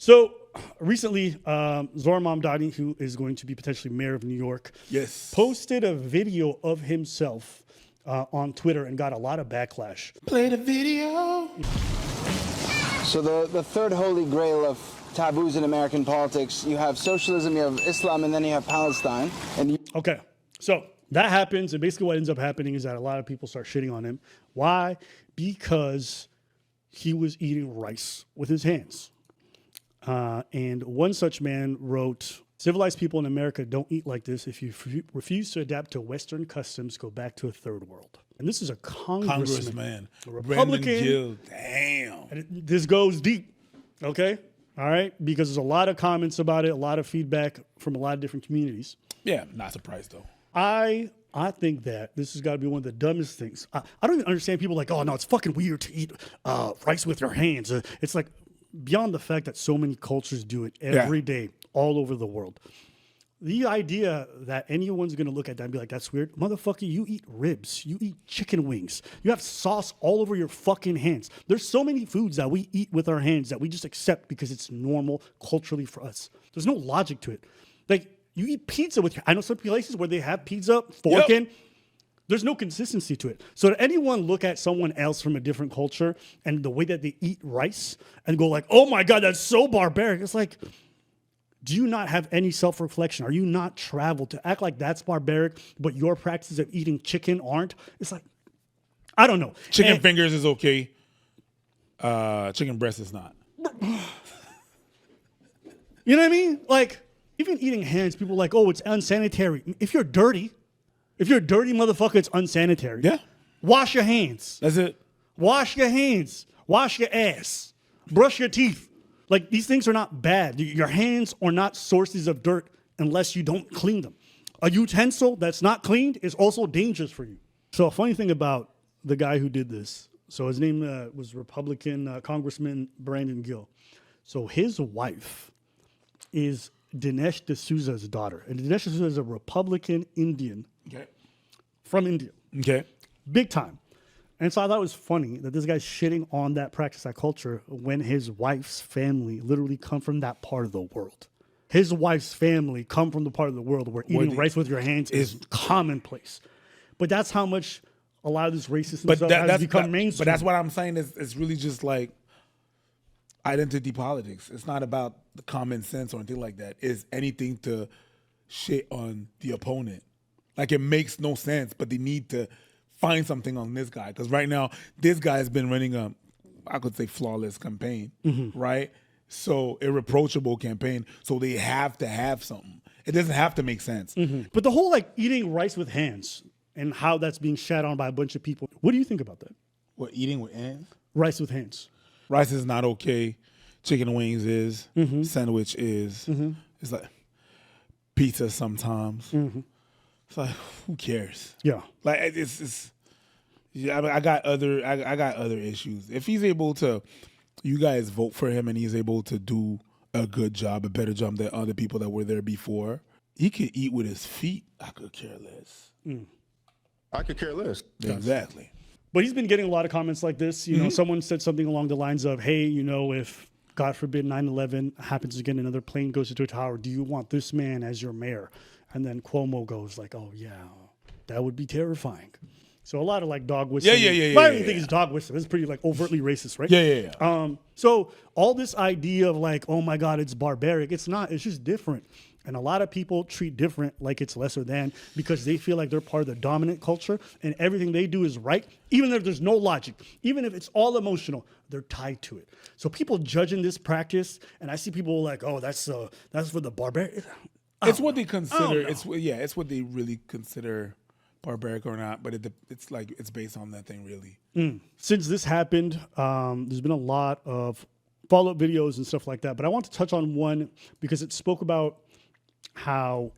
So recently, Zohran Mamdani, who is going to be potentially mayor of New York, posted a video of himself on Twitter and got a lot of backlash. Play the video. So the third holy grail of taboos in American politics, you have socialism, you have Islam, and then you have Palestine. Okay, so that happens, and basically what ends up happening is that a lot of people start shitting on him. Why? Because he was eating rice with his hands. And one such man wrote, "Civilized people in America don't eat like this. If you refuse to adapt to Western customs, go back to a third world." And this is a congressman, a Republican. Gill. Damn. And this goes deep, okay? All right? Because there's a lot of comments about it, a lot of feedback from a lot of different communities. Yeah, not surprised though. I think that this has got to be one of the dumbest things. I don't even understand people like, oh, no, it's fucking weird to eat rice with your hands. It's like beyond the fact that so many cultures do it every day all over the world. The idea that anyone's going to look at that and be like, that's weird. Motherfucker, you eat ribs. You eat chicken wings. You have sauce all over your fucking hands. There's so many foods that we eat with our hands that we just accept because it's normal culturally for us. There's no logic to it. Like, you eat pizza with your, I know some places where they have pizza forking. There's no consistency to it. So to anyone look at someone else from a different culture and the way that they eat rice and go like, oh my God, that's so barbaric. It's like, do you not have any self-reflection? Are you not traveled to act like that's barbaric, but your practices of eating chicken aren't? It's like, I don't know. Chicken fingers is okay. Chicken breast is not. You know what I mean? Like, even eating hands, people are like, oh, it's unsanitary. If you're dirty, motherfucker, it's unsanitary. Yeah. Wash your hands. That's it. Wash your hands. Wash your ass. Brush your teeth. Like, these things are not bad. Your hands are not sources of dirt unless you don't clean them. A utensil that's not cleaned is also dangerous for you. So a funny thing about the guy who did this, so his name was Republican Congressman Brandon Gill. So his wife is Dinesh D'Souza's daughter. And Dinesh D'Souza is a Republican Indian from India. Okay. Big time. And so I thought it was funny that this guy's shitting on that practice, that culture, when his wife's family literally come from that part of the world. His wife's family come from the part of the world where eating rice with your hands is commonplace. But that's how much a lot of this racist stuff has become mainstream. But that's what I'm saying is it's really just like identity politics. It's not about the common sense or anything like that. It's anything to shit on the opponent. Like, it makes no sense, but they need to find something on this guy. Because right now, this guy has been running a, I could say, flawless campaign, right? So, irreproachable campaign. So, they have to have something. It doesn't have to make sense. But the whole, like, eating rice with hands and how that's being shat on by a bunch of people, what do you think about that? What, eating with hands? Rice with hands. Rice is not okay. Chicken wings is. Sandwich is. It's like pizza sometimes. It's like, who cares? Yeah. Like, it's yeah, I got other issues. If he's able to, you guys vote for him and he's able to do a good job, a better job than other people that were there before, he could eat with his feet. I could care less. I could care less. Exactly. But he's been getting a lot of comments like this. You know, someone said something along the lines of, hey, you know, if God forbid 9/11 happens again, another plane goes into a tower, do you want this man as your mayor? And then Cuomo goes like, oh, yeah, that would be terrifying. So a lot of like dog whistling. Yeah. I don't even think it's dog whistling. It's pretty like overtly racist, right? Yeah. So all this idea of like, oh my God, it's barbaric. It's not. It's just different. And a lot of people treat different like it's lesser than because they feel like they're part of the dominant culture and everything they do is right, even if there's no logic, even if it's all emotional, they're tied to it. So people judging this practice, and I see people like, oh, that's for the barbaric. It's what they consider. It's what they really consider barbaric or not. But it's like it's based on that thing really. Since this happened, there's been a lot of follow-up videos and stuff like that. But I want to touch on one because it spoke about how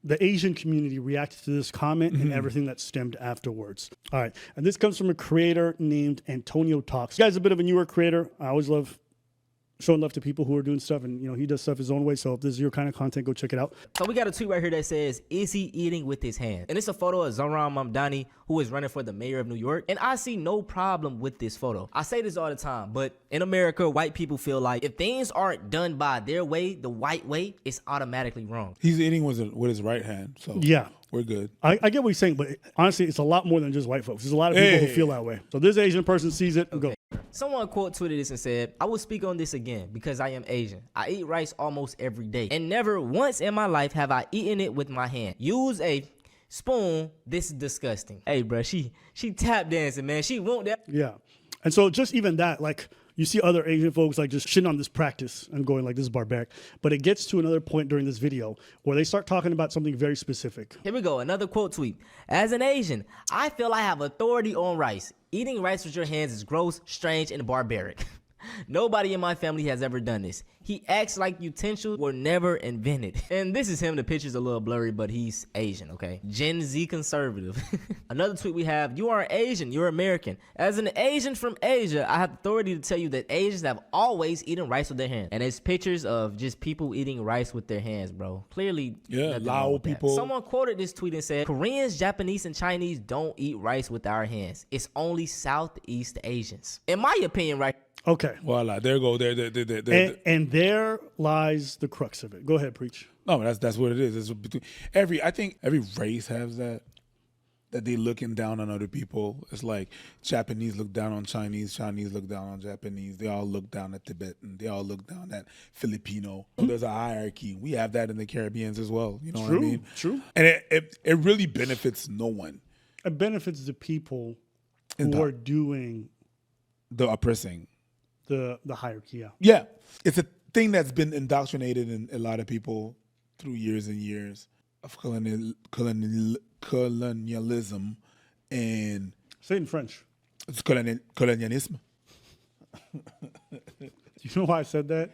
the Asian community reacted to this comment and everything that stemmed afterwards. All right, and this comes from a creator named Antonio Talks. This guy's a bit of a newer creator. I always love showing love to people who are doing stuff, and he does stuff his own way. So if this is your kind of content, go check it out. So we got a tweet right here that says, is he eating with his hands? And it's a photo of Zohran Mamdani, who is running for the mayor of New York. And I see no problem with this photo. I say this all the time, but in America, white people feel like if things aren't done by their way, the white way, it's automatically wrong. He's eating with his right hand, so Yeah. we're good. I get what he's saying, but honestly, it's a lot more than just white folks. There's a lot of people who feel that way. So this Asian person sees it and go. Someone quote tweeted this and said, I will speak on this again because I am Asian. I eat rice almost every day, and never once in my life have I eaten it with my hand. Use a spoon. This is disgusting. Hey, bro, she tap dancing, man. She want that. Yeah. And so just even that, like, you see other Asian folks like just shitting on this practice and going like, this is barbaric. But it gets to another point during this video where they start talking about something very specific. Here we go, another quote tweet. As an Asian, I feel I have authority on rice. Eating rice with your hands is gross, strange, and barbaric. Nobody in my family has ever done this. He acts like utensils were never invented. And this is him. The picture's a little blurry, but he's Asian, okay? Gen Z conservative. Another tweet we have, you aren't Asian, you're American. As an Asian from Asia, I have authority to tell you that Asians have always eaten rice with their hands. And it's pictures of just people eating rice with their hands, bro. Clearly, Yeah, Lao people. Someone quoted this tweet and said, Koreans, Japanese, and Chinese don't eat rice with our hands. It's only Southeast Asians. In my opinion, right? Okay. Voila, there go. There. And there lies the crux of it. Go ahead, preach. No, that's what it is. It's between I think every race has that they looking down on other people. It's like Japanese look down on Chinese, Chinese look down on Japanese. They all look down at Tibetan. They all look down at Filipino. There's a hierarchy. We have that in the Caribbeans as well. You know what I mean? True. And it really benefits no one. It benefits the people who are doing the oppressing. The hierarchy, yeah. Yeah. It's a thing that's been indoctrinated in a lot of people through years and years of colonialism and... Say it in French. It's colonialism. You know why I said that?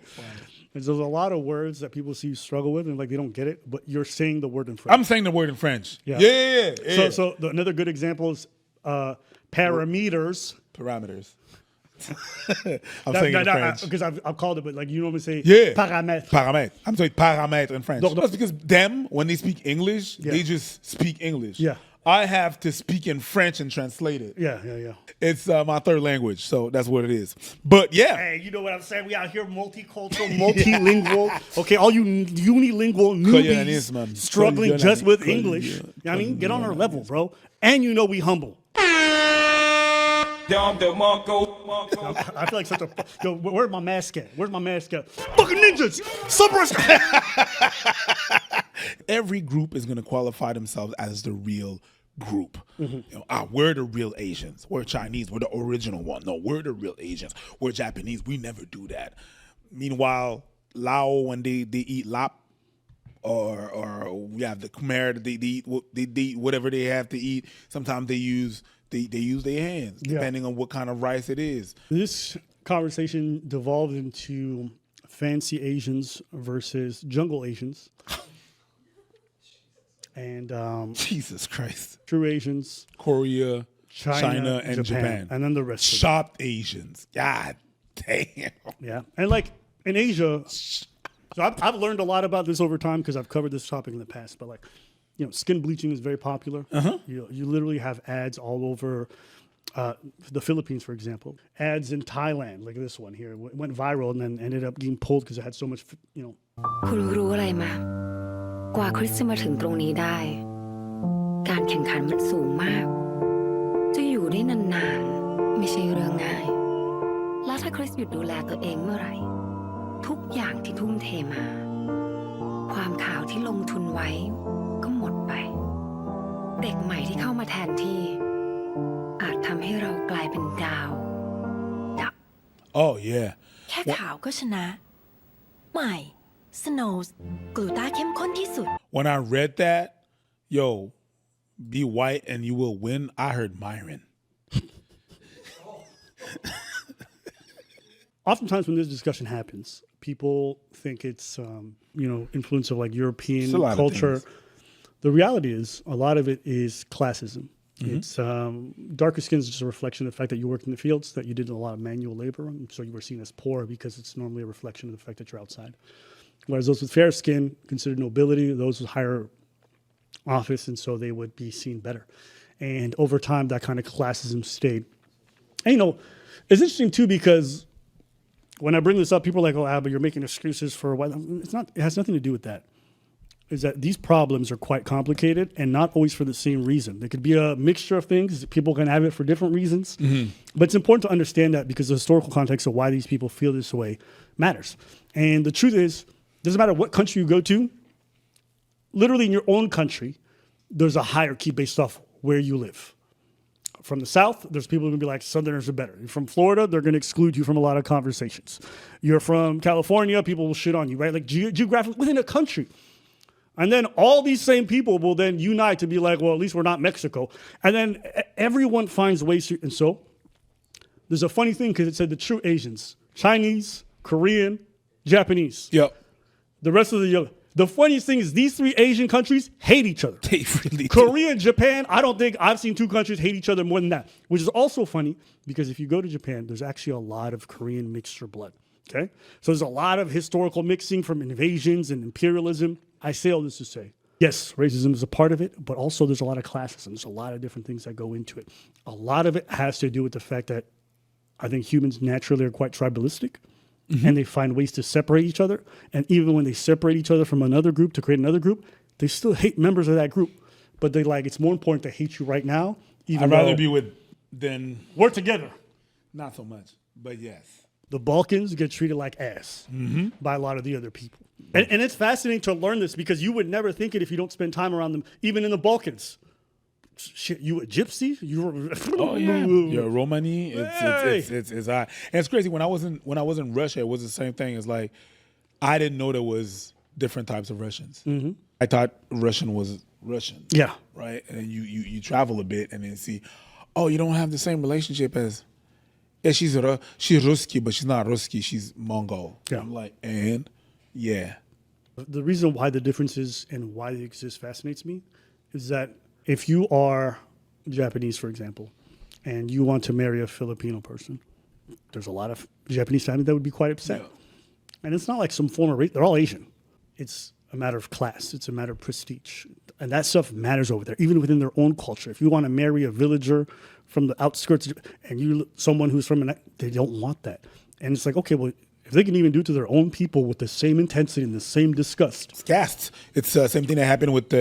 There's a lot of words that people see you struggle with and like they don't get it, but you're saying the word in French. I'm saying the word in French. Yeah. Yeah. So another good example is parameters. Parameters. I'm saying it in French. Because I've called it, but like you normally say paramètres. Paramètres. I'm saying paramètres in French. That's because them, when they speak English, they just speak English. Yeah. I have to speak in French and translate it. Yeah. It's my third language, so that's what it is. But yeah. Hey, you know what I'm saying? We out here multicultural, multilingual. Okay, all you unilingual newbies struggling just with English. You know what I mean? Get on our level, bro. And you know we humble. I feel like such a... Yo, where's my mask at? Where's my mask at? Fucking ninjas! Suppress! Every group is going to qualify themselves as the real group. We're the real Asians. We're Chinese. We're the original one. No, we're the real Asians. We're Japanese. We never do that. Meanwhile, Lao, when they eat lap, or we have the Khmer, they eat whatever they have to eat. Sometimes they use their hands, depending on what kind of rice it is. This conversation devolved into fancy Asians versus jungle Asians. And Jesus Christ. True Asians. Korea, China and Japan. And then the rest Shopped Asians. God damn. Yeah. And like in Asia, so I've learned a lot about this over time because I've covered this topic in the past, but like, skin bleaching is very popular. You literally have ads all over the Philippines, for example. Ads in Thailand, like this one here. It went viral and then ended up getting pulled because it had so much, คุณรู้อะไรมากว่าคริสจะมาถึงตรงนี้ได้การแข่งขันมันสูงมากจะอยู่ได้นานๆไม่ใช่เรื่องง่ายแล้วถ้าคริสหยุดดูแลตัวเองเมื่อไหร่ทุกอย่างที่ทุ่มเทมาความขาวที่ลงทุนไว้ก็หมดไปเด็กใหม่ที่เข้ามาแทนที่อาจทำให้เรากลายเป็นดาวดับ Oh yeah แค่ขาวก็ชนะใหม่ Snows กลูต้าเข้มข้นที่สุด When I read that, be white and you will win, I heard Myron. Oftentimes when this discussion happens, people think it's, influence of like European culture. The reality is a lot of it is classism. It's darker skin is just a reflection of the fact that you worked in the fields, that you did a lot of manual labor, and so you were seen as poor because it's normally a reflection of the fact that you're outside. Whereas those with fair skin considered nobility, those with higher office, and so they would be seen better. And over time, that kind of classism stayed. And, you know, it's interesting too because when I bring this up, people are like, "Oh, but you're making excuses for why." It's not. It has nothing to do with that. Is that these problems are quite complicated and not always for the same reason. There could be a mixture of things. People can have it for different reasons. But it's important to understand that because the historical context of why these people feel this way matters. And the truth is, doesn't matter what country you go to, literally in your own country, there's a hierarchy based off where you live. From the South, there's people who are going to be like, Southerners are better. You're from Florida, they're going to exclude you from a lot of conversations. You're from California, people will shit on you, right? Like geographically within a country. And then all these same people will then unite to be like, well, at least we're not Mexico. And then everyone finds ways to, and so there's a funny thing because it said the true Asians, Chinese, Korean, Japanese. Yep. The rest of the funniest thing is these three Asian countries hate each other. They really do. Korea and Japan, I don't think I've seen two countries hate each other more than that, which is also funny because if you go to Japan, there's actually a lot of Korean mixture blood. Okay. So there's a lot of historical mixing from invasions and imperialism. I say all this to say, yes, racism is a part of it, but also there's a lot of classism. There's a lot of different things that go into it. A lot of it has to do with the fact that I think humans naturally are quite tribalistic and they find ways to separate each other. And even when they separate each other from another group to create another group, they still hate members of that group. But they like, it's more important to hate you right now. Even I'd rather be with than we're together. not so much, but yes. The Balkans get treated like ass by a lot of the other people. And it's fascinating to learn this because you would never think it if you don't spend time around them, even in the Balkans. Shit, you a gypsy? You're Romani. It's high. And it's crazy. When I was in Russia, it was the same thing. It's like I didn't know there was different types of Russians. I thought Russian was Russian. Yeah. Right? And then you travel a bit and then see, oh, you don't have the same relationship as she's Ruski, but she's not Ruski, she's Mongol. Yeah. I'm like, and yeah. The reason why the differences and why they exist fascinates me is that if you are Japanese, for example, and you want to marry a Filipino person, there's a lot of Japanese families that would be quite upset. Yeah. And it's not like some form of race. They're all Asian. It's a matter of class. It's a matter of prestige. And that stuff matters over there, even within their own culture. If you want to marry a villager from the outskirts and someone who's from they don't want that. And it's like, okay, well, if they can even do it to their own people with the same intensity and the same disgust. It's caste. It's the same thing that happened with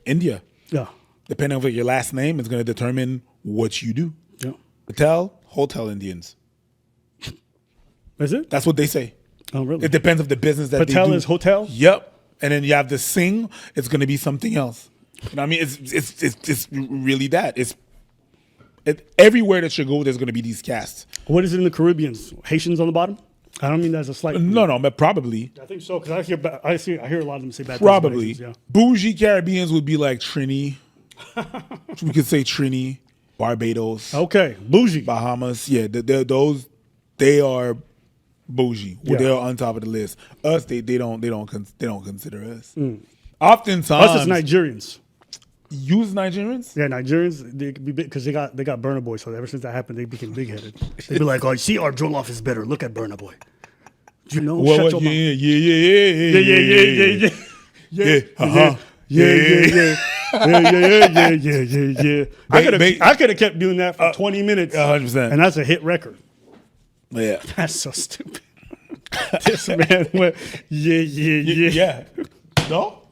India. Yeah. Depending on your last name, it's going to determine what you do. Yeah. Hotel Indians. Is it? That's what they say. Oh, really? It depends on the business that Patel they do. is hotel? Yep. And then you have the Singh, it's going to be something else. You know what I mean? It's really that. Everywhere that you go, there's going to be these castes. What is it in the Caribbeans? Haitians on the bottom? I don't mean that as a slight. No, but probably. I think so, because I hear a lot of them say bad Probably. things. Haitians, Bougie Caribbeans would be like Trini. We could say Trini, Barbados. Okay, bougie. Bahamas. Yeah, they are bougie. Yeah. They're on top of the list. Us, they don't consider us. Oftentimes, Us as Nigerians. use Nigerians. Yeah, Nigerians, they could be big because they got Burna Boy. So ever since that happened, they became big headed. They'd be like, "Oh, you see, our jollof is better. Look at Burna Boy." Do you know? Shut your mouth. Yeah. I could have kept doing that for 20 minutes. 100%. And that's a hit record. Yeah. That's so stupid. This man went, yeah. No?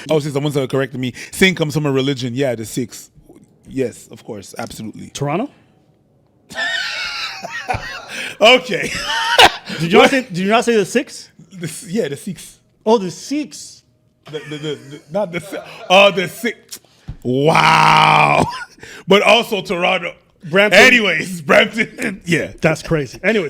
Oh, see, someone's correcting me. Sin comes from a religion. Yeah, the Sikhs. Yes, of course. Absolutely. Toronto? Okay. Did you not say the Sikhs? The Sikhs. Oh, the Sikhs. The Sikhs. Wow. But also Toronto. Brampton. Anyways, Brampton. Yeah. That's crazy. Anyways.